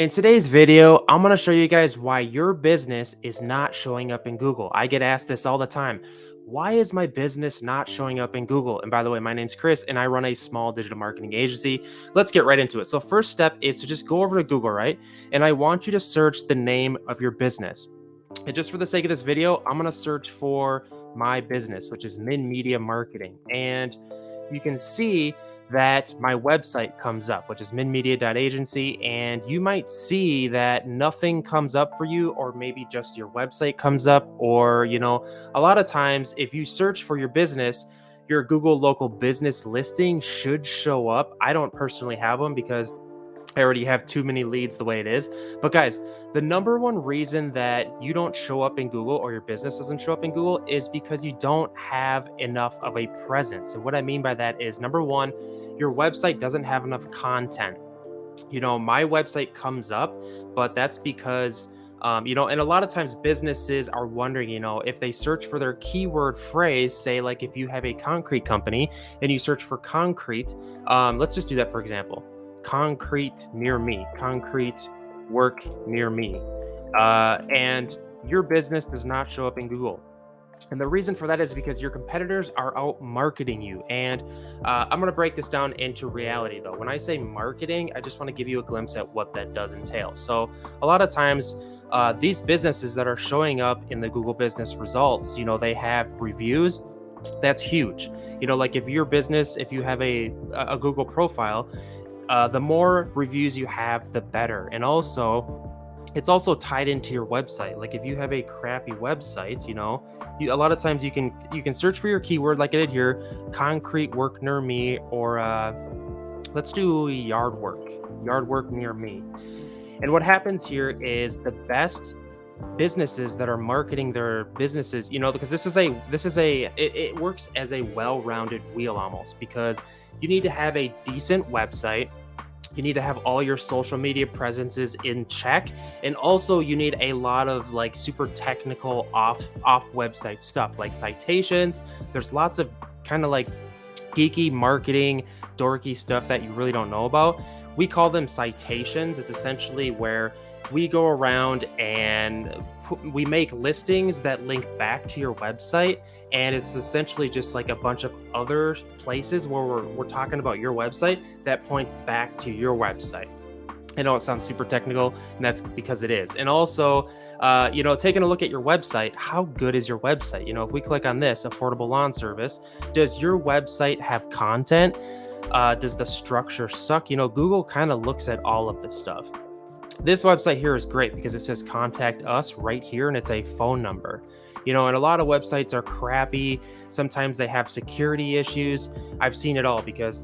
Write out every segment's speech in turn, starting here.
In today's video, I'm going to show you guys why your business is not showing up in Google. I get asked this all the time. Why is my business not showing up in Google? And by the way, my name's Chris and I run a small digital marketing agency. Let's get right into it. So, first step is to just go over to Google, right? And I want you to search the name of your business. And just for the sake of this video, I'm going to search for my business, which is Min Media Marketing. And you can see that my website comes up, which is minmedia.agency. And you might see that nothing comes up for you, or maybe just your website comes up. Or, a lot of times if you search for your business, your Google local business listing should show up. I don't personally have them because I already have too many leads the way it is. But guys, the number one reason that you don't show up in Google or your business doesn't show up in Google is because you don't have enough of a presence. And what I mean by that is number one, your website doesn't have enough content. My website comes up, but that's because and a lot of times businesses are wondering, if they search for their keyword phrase, say like if you have a concrete company and you search for concrete, let's just do that for example. Concrete near me, concrete work near me. And your business does not show up in Google. And the reason for that is because your competitors are out marketing you. And I'm going to break this down into reality, though. When I say marketing, I just want to give you a glimpse at what that does entail. So, a lot of times, these businesses that are showing up in the Google business results, they have reviews. That's huge. Like if your business, if you have a Google profile, the more reviews you have, the better. And also, it's also tied into your website. Like if you have a crappy website, a lot of times you can search for your keyword like I did here, concrete work near me, or let's do yard work near me. And what happens here is the best businesses that are marketing their businesses, because it works as a well-rounded wheel almost, because you need to have a decent website. You need to have all your social media presences in check, and also you need a lot of like super technical off website stuff like citations. There's lots of kind of like geeky marketing dorky stuff that you really don't know about. We call them citations. It's essentially where we go around and we make listings that link back to your website, and it's essentially just like a bunch of other places where we're talking about your website that points back to your website. I know it sounds super technical, and that's because it is. And also, taking a look at your website, how good is your website? If we click on this affordable lawn service, does your website have content? Does the structure suck? Google kind of looks at all of this stuff. This website here is great because it says contact us right here, and it's a phone number. And a lot of websites are crappy. Sometimes they have security issues. I've seen it all because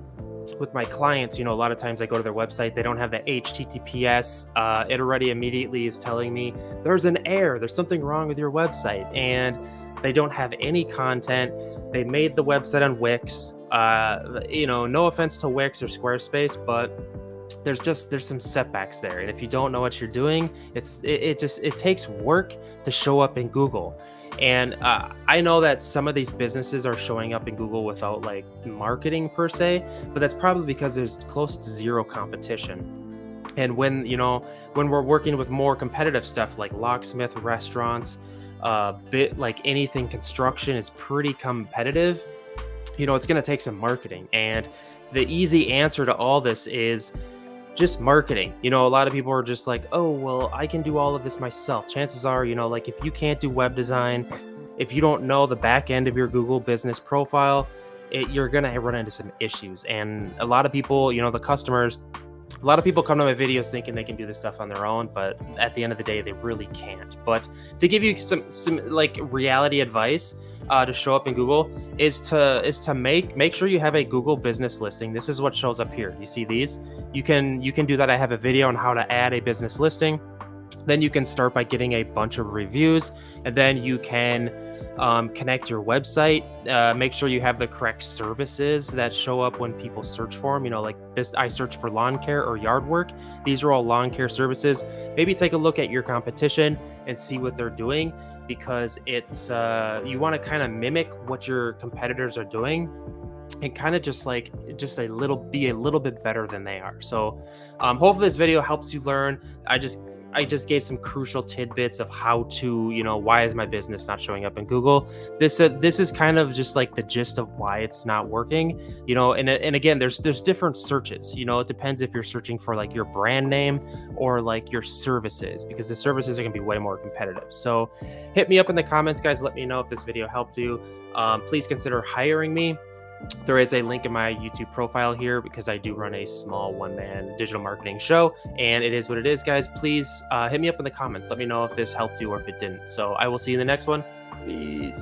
with my clients, a lot of times I go to their website, they don't have the HTTPS. It already immediately is telling me there's an error, there's something wrong with your website, and they don't have any content. They made the website on Wix. No offense to Wix or Squarespace, but there's some setbacks there, and if you don't know what you're doing, it takes work to show up in Google. And I know that some of these businesses are showing up in Google without like marketing per se, but that's probably because there's close to zero competition. And when we're working with more competitive stuff like locksmith restaurants, bit like anything construction is pretty competitive, it's going to take some marketing. And the easy answer to all this is just marketing. A lot of people are just like, oh, well, I can do all of this myself. Chances are, like if you can't do web design, if you don't know the back end of your Google business profile, you're going to run into some issues. And a lot of people, the customers, a lot of people come to my videos thinking they can do this stuff on their own, but at the end of the day, they really can't. But to give you some like reality advice, to show up in Google is to make sure you have a Google business listing. This is what shows up here. You see these? You can do that. I have a video on how to add a business listing. Then you can start by getting a bunch of reviews, and then you can connect your website. Make sure you have the correct services that show up when people search for them. Like this, I search for lawn care or yard work. These are all lawn care services. Maybe take a look at your competition and see what they're doing, because it's you want to kind of mimic what your competitors are doing. and kind of just a little be a little bit better than they are. So hopefully this video helps you learn. I just gave some crucial tidbits of how to, why is my business not showing up in Google. This is kind of just like the gist of why it's not working. And again, there's different searches. It depends if you're searching for like your brand name or like your services, because the services are going to be way more competitive. So hit me up in the comments, guys. Let me know if this video helped you. Please consider hiring me. There is a link in my YouTube profile here, because I do run a small one-man digital marketing show, and it is what it is, guys. Please hit me up in the comments. Let me know if this helped you or if it didn't. So I will see you in the next one. Peace.